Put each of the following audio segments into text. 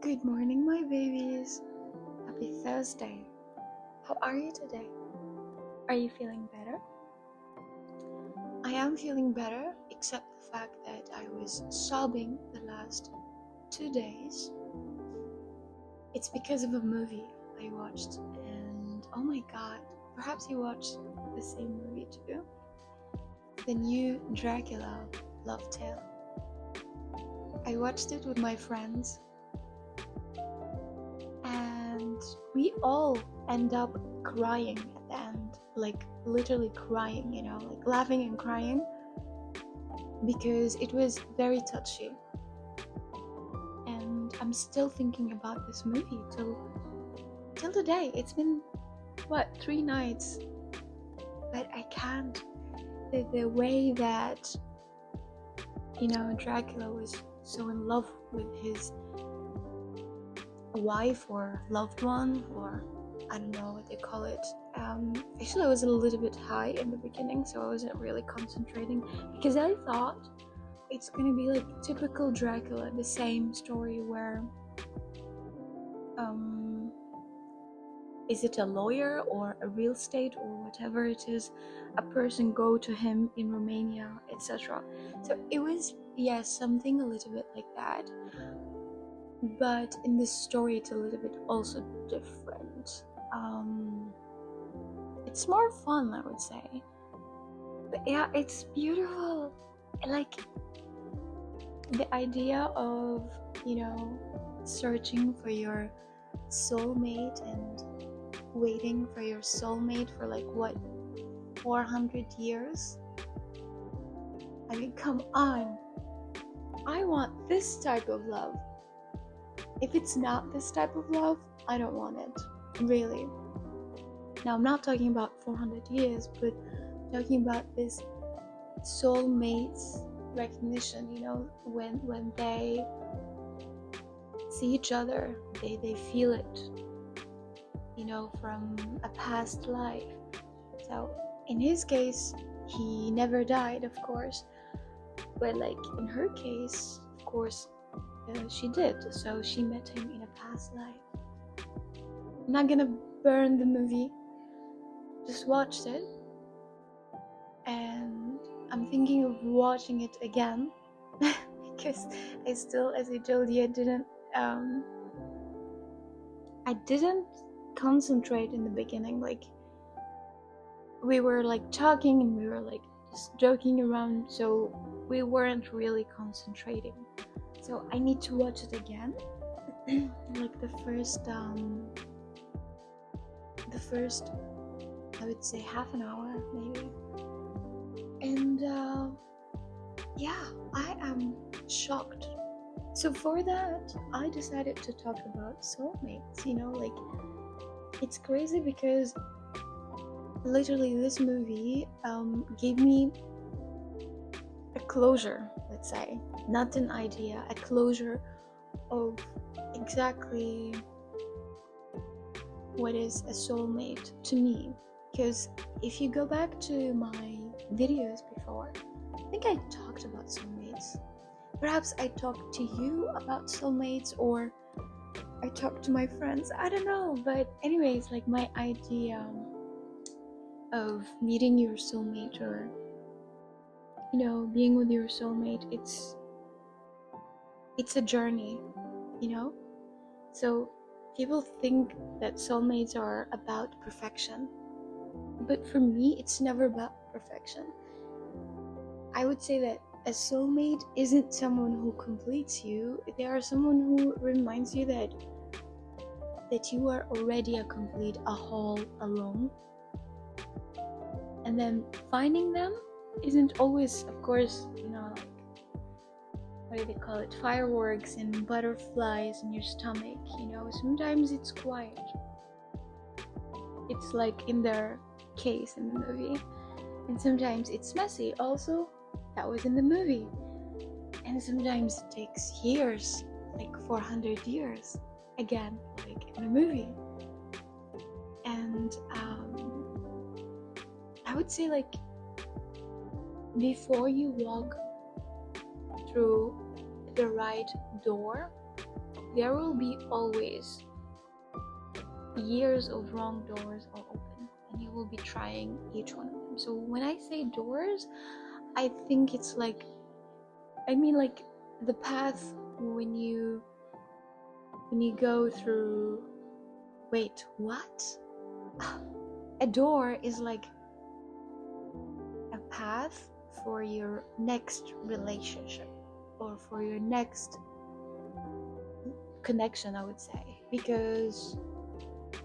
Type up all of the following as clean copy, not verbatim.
Good morning, my babies. Happy Thursday. How are you today? Are you feeling better? I am feeling better, except the fact that I was sobbing the last 2 days. It's because of a movie I watched, and oh my god, perhaps you watched the same movie too. The new Dracula love tale. I watched it with my friends, and we all end up crying at the end, like literally crying, like laughing and crying, because it was very touchy. And I'm still thinking about this movie till today. It's been 3 nights, but I can't. The way that Dracula was so in love with his wife or loved one, or I don't know what they call it. Actually, I was a little bit high in the beginning, so I wasn't really concentrating, because I thought it's gonna be like typical Dracula, the same story where is it a lawyer or a real estate or whatever it is, a person go to him in Romania, etc. So it was, yes, something a little bit like that. But in this story, it's a little bit also different. It's more fun, I would say. But yeah, it's beautiful. Like the idea of, searching for your soulmate and waiting for your soulmate for 400 years. I mean, come on. I want this type of love. If it's not this type of love, I don't want it, really. Now, I'm not talking about 400 years, but talking about this soulmates recognition, when they see each other, they feel it, from a past life. So, in his case, he never died, of course, but in her case, of course, she did. So she met him in a past life. I'm not gonna burn the movie, just watched it, and I'm thinking of watching it again because I still, as I told you, I didn't concentrate in the beginning. We were talking and we were just joking around, so we weren't really concentrating. So I need to watch it again. the first I would say half an hour maybe. And yeah, I am shocked. So for that, I decided to talk about soulmates. It's crazy because literally this movie gave me a closure, let's say. Not an idea, a closure of exactly what is a soulmate to me. Because if you go back to my videos before, I think I talked about soulmates. Perhaps I talked to you about soulmates, or I talked to my friends, I don't know. But anyways, my idea of meeting your soulmate, or being with your soulmate, it's a journey, so people think that soulmates are about perfection, but for me it's never about perfection. I would say that a soulmate isn't someone who completes you. They are someone who reminds you that you are already a complete, a whole, alone. And then finding them isn't always, of course, what do they call it, fireworks and butterflies in your stomach. Sometimes it's quiet. It's in their case in the movie. And sometimes it's messy. Also, that was in the movie. And sometimes it takes years, 400 years, again, in the movie. And I would say before you walk through the right door, there will be always years of wrong doors are open, and you will be trying each one of them. So when I say doors, I think it's like, I mean like the path when you go through. Wait, what? A door is like a path for your next relationship, or for your next connection, I would say, because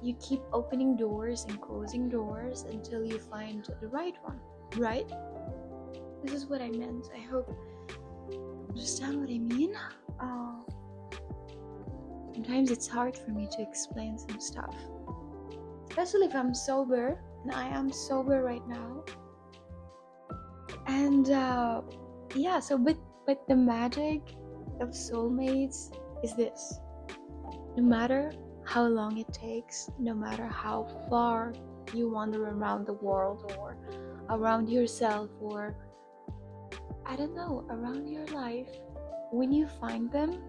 you keep opening doors and closing doors until you find the right one, right? This is what I meant. I hope you understand what I mean. Sometimes it's hard for me to explain some stuff, especially if I'm sober, and I am sober right now. And yeah, so but the magic of soulmates is this: no matter how long it takes, no matter how far you wander around the world, or around yourself, or I don't know, around your life, when you find them,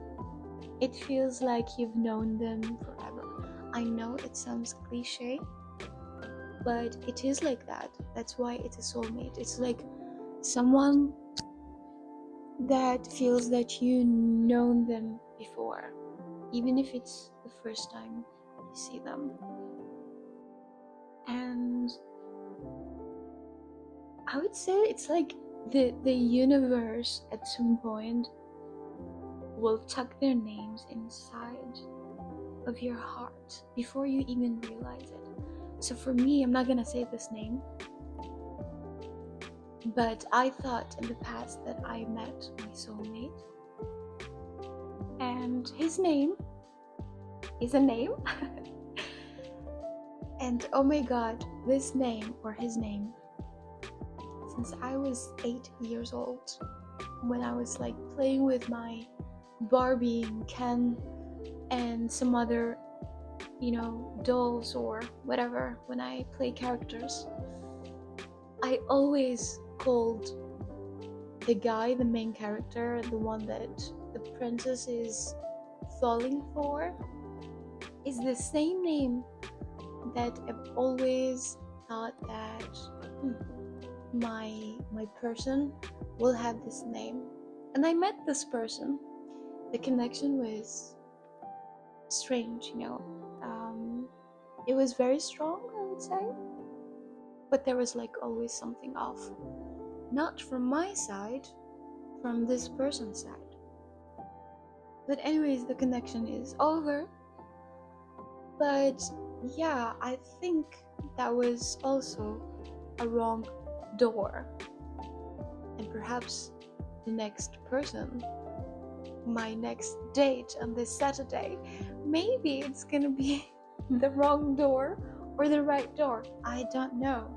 it feels like you've known them forever. I know it sounds cliche, but it is like that. That's why it's a soulmate. It's like someone that feels that you've known them before, even if it's the first time you see them. And I would say it's like the universe at some point will tuck their names inside of your heart before you even realize it. So for me, I'm not gonna say this name, but I thought in the past that I met my soulmate, and his name is a name. And oh my god, this name, or his name, since I was 8 years old, when I was like playing with my Barbie and Ken and some other, dolls or whatever, when I play characters, I always called the guy, the main character, the one that the princess is falling for, is the same name that I've always thought that my person will have this name. And I met this person. The connection was strange, it was very strong, I would say, but there was like always something off, not from my side, from this person's side. But anyways, the connection is over. But yeah, I think that was also a wrong door, and perhaps the next person, my next date on this Saturday, maybe it's gonna be the wrong door or the right door. I don't know.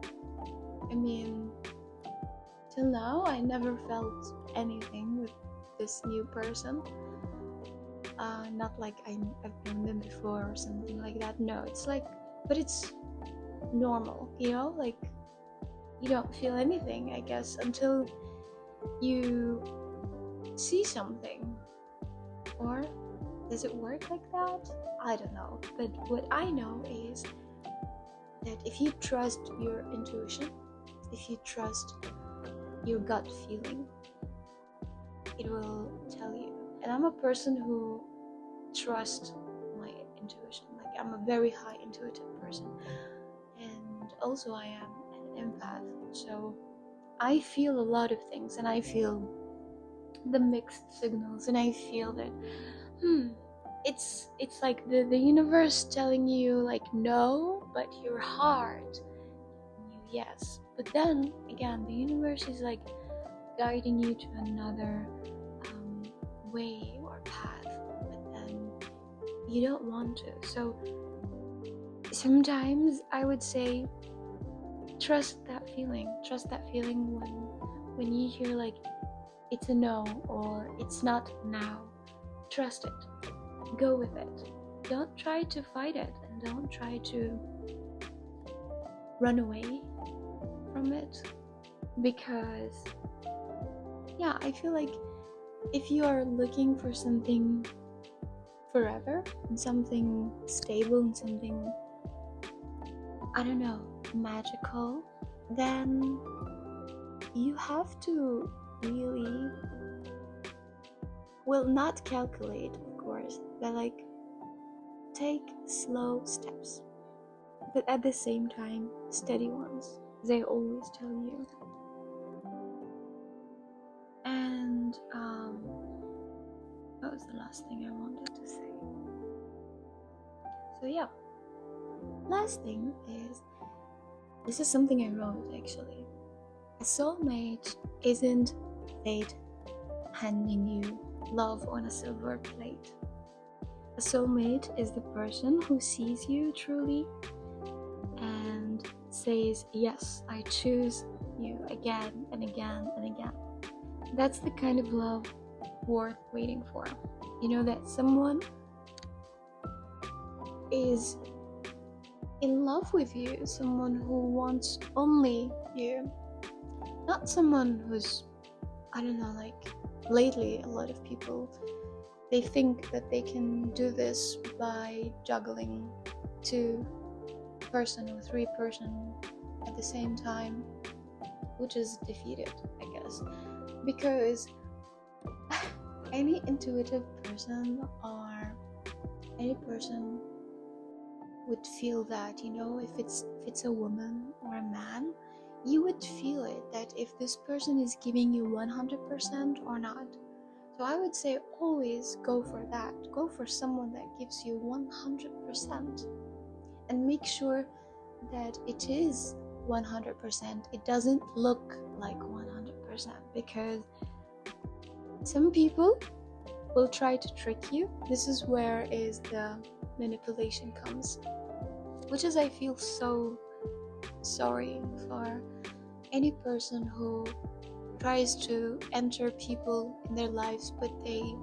I mean, till now I never felt anything with this new person. Not like I've known them before or something like that. No, it's like, but it's normal, like you don't feel anything, I guess, until you see something. Or does it work like that? I don't know. But what I know is that if you trust your intuition, if you trust your gut feeling, it will tell you. And I'm a person who trusts my intuition. Like, I'm a very high intuitive person. And also I am an empath. So I feel a lot of things, and I feel the mixed signals, and I feel that it's like the universe telling you like no, but your heart knew yes. But then again, the universe is like guiding you to another way or path, but then you don't want to. So sometimes I would say trust that feeling when you hear like it's a no or it's not now. Trust it. Go with it. Don't try to fight it, and don't try to run away from it, because I feel like if you are looking for something forever, in something stable, in something, I don't know, magical, then you have to really, well, not calculate, of course, but like take slow steps, but at the same time, steady ones, they always tell you. And that was the last thing I wanted to say. So yeah, last thing is, this is something I wrote actually. A soulmate isn't fate handing you love on a silver plate. A soulmate is the person who sees you truly and says, yes, I choose you again and again and again. That's the kind of love worth waiting for. You know, that someone is in love with you, someone who wants only you, not someone who's, I don't know, like lately a lot of people, they think that they can do this by juggling 2 person or 3 person at the same time, which is defeated, I guess, because any intuitive person or any person would feel that, you know, if it's a woman or a man, you would feel it, that if this person is giving you 100% or not. So I would say always go for that. Go for someone that gives you 100%, and make sure that it is 100%. It doesn't look like 100%, because some people will try to trick you. This is where is the manipulation comes, which is, I feel so sorry for any person who tries to enter people in their lives, but they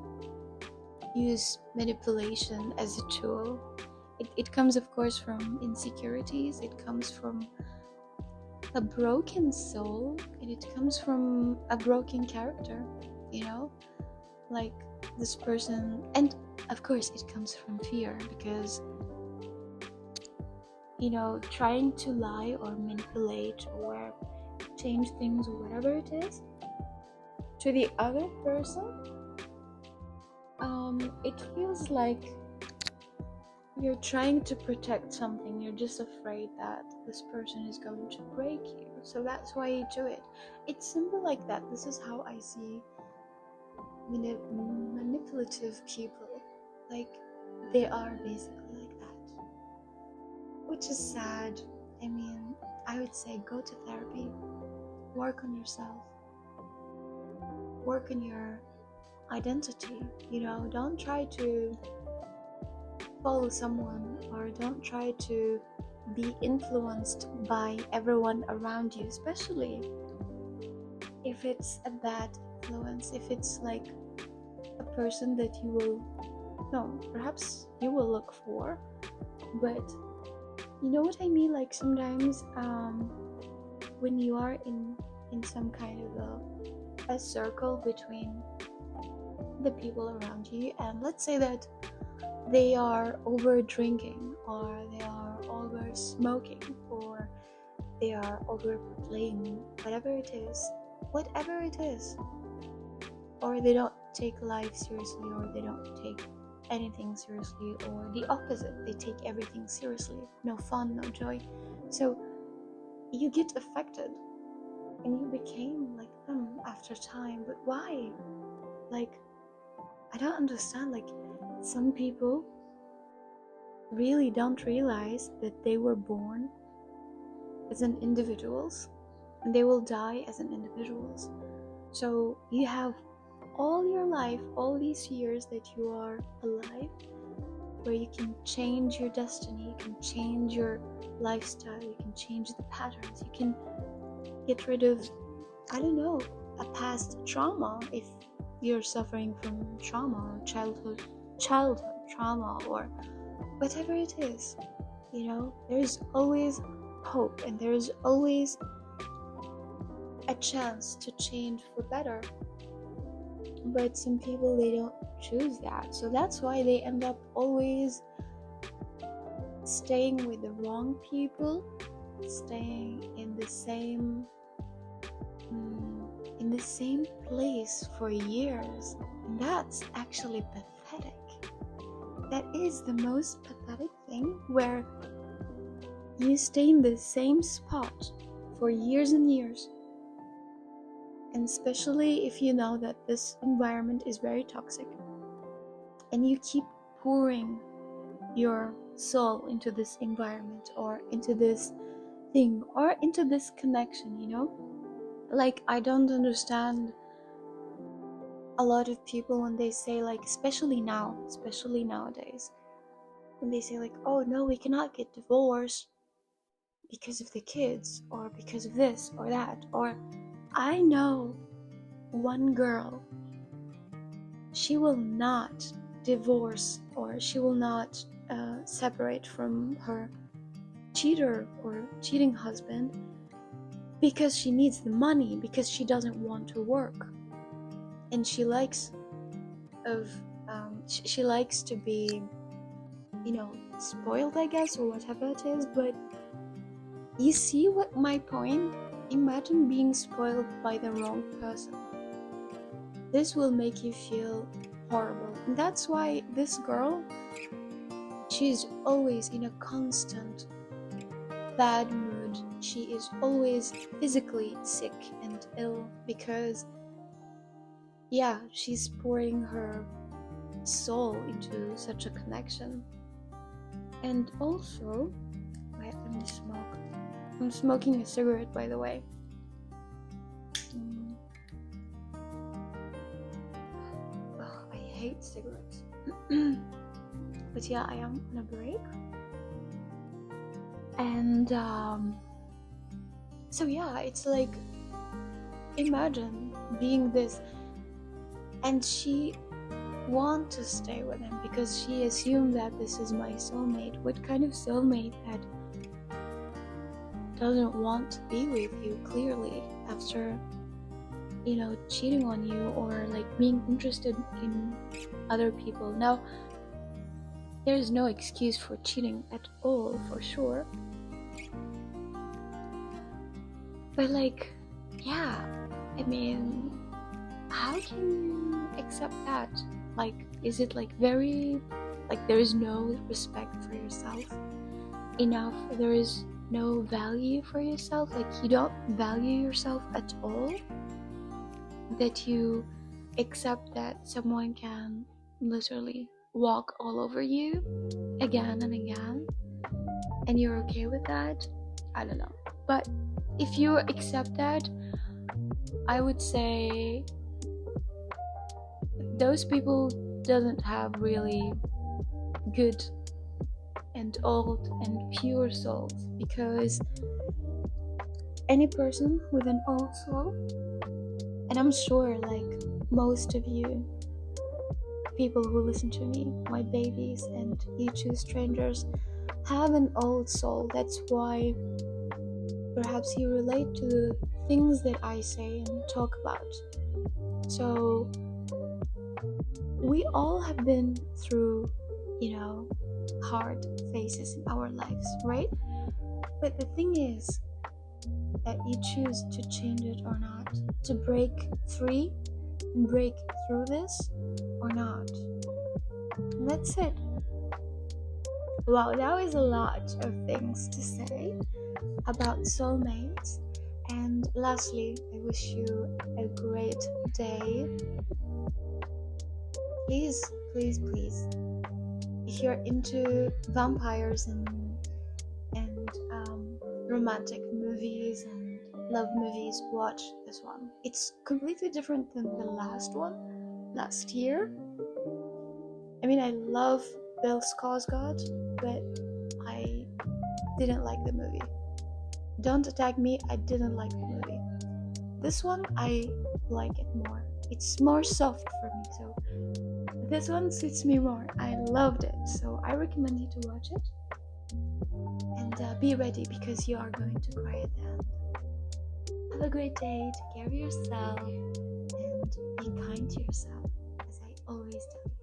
use manipulation as a tool. It comes, of course, from insecurities. It comes from a broken soul, and it comes from a broken character, you know, like this person. And of course it comes from fear, because, you know, trying to lie or manipulate or change things or whatever it is to the other person, it feels like you're trying to protect something. You're just afraid that this person is going to break you, so that's why you do it. It's simple like that. This is how I see manipulative people. Like, they are basically like that, which is sad. I mean, I would say go to therapy, work on yourself, work on your identity, you know. Don't try to follow someone, or don't try to be influenced by everyone around you, especially if it's a bad influence, if it's like a person that you will, no, perhaps you will look for, but you know what I mean. Like, sometimes when you are in some kind of a circle between the people around you, and let's say that they are over drinking, or they are over smoking, or they are over playing, whatever it is, or they don't take life seriously, or they don't take anything seriously, or the opposite, they take everything seriously, no fun, no joy. So you get affected, and you became like them after time. But why? Like, I don't understand. Like, some people really don't realize that they were born as an individuals, and they will die as an individuals. So you have all your life, all these years that you are alive, where you can change your destiny, you can change your lifestyle, you can change the patterns, you can get rid of, I don't know, a past trauma, if you're suffering from trauma, or childhood trauma, or whatever it is. You know, there's always hope, and there's always a chance to change for better. But some people, they don't choose that. So that's why they end up always staying with the wrong people, staying in the same place for years. And that's actually pathetic. That is the most pathetic thing, where you stay in the same spot for years and years. And especially if you know that this environment is very toxic, and you keep pouring your soul into this environment, or into this thing, or into this connection, Like, I don't understand a lot of people when they say, like, especially nowadays, when they say, like, oh no, we cannot get divorced because of the kids, or because of this or that. Or I know one girl, she will not divorce, or she will not separate from her cheater or cheating husband because she needs the money, because she doesn't want to work, and she likes to be, spoiled, I guess, or whatever it is. But you see what my point? Imagine being spoiled by the wrong person. This will make you feel horrible. And that's why this girl, she's always in a constant bad mood. She is always physically sick and ill because, she's pouring her soul into such a connection. And also, wait, let me smoke. I'm smoking a cigarette, by the way. I hate cigarettes. But yeah, I am on a break. And so yeah, it's like, imagine being this, and she want to stay with him because she assumed that this is my soulmate. What kind of soulmate that doesn't want to be with you, clearly, after cheating on you, or like being interested in other people? Now, there's no excuse for cheating at all, for sure, but how can you accept that? Like, is it like very, like, there is no respect for yourself enough? There is no value for yourself? Like, you don't value yourself at all, that you accept that someone can literally walk all over you again and again, and you're okay with that? I don't know. But if you accept that, I would say those people doesn't have really good and old and pure souls, because any person with an old soul, and I'm sure like most of you people who listen to me, my babies and you two strangers, have an old soul. That's why perhaps you relate to the things that I say and talk about. So we all have been through, hard phases in our lives, right? But the thing is that you choose to change it or not, to break free and break through this or not. And that's it. Wow, that was a lot of things to say about soulmates. And lastly, I wish you a great day. Please, if you're into vampires and romantic movies and love movies, watch this one. It's completely different than the last year. I mean, I love Bill Skarsgård, but I didn't like the movie. Don't attack me, I didn't like the movie. This one, I like it more. It's more soft for me, so this one suits me more. I loved it, so I recommend you to watch it. And be ready, because you are going to cry at the end. Have a great day, take care of yourself, and be kind to yourself, as I always tell you.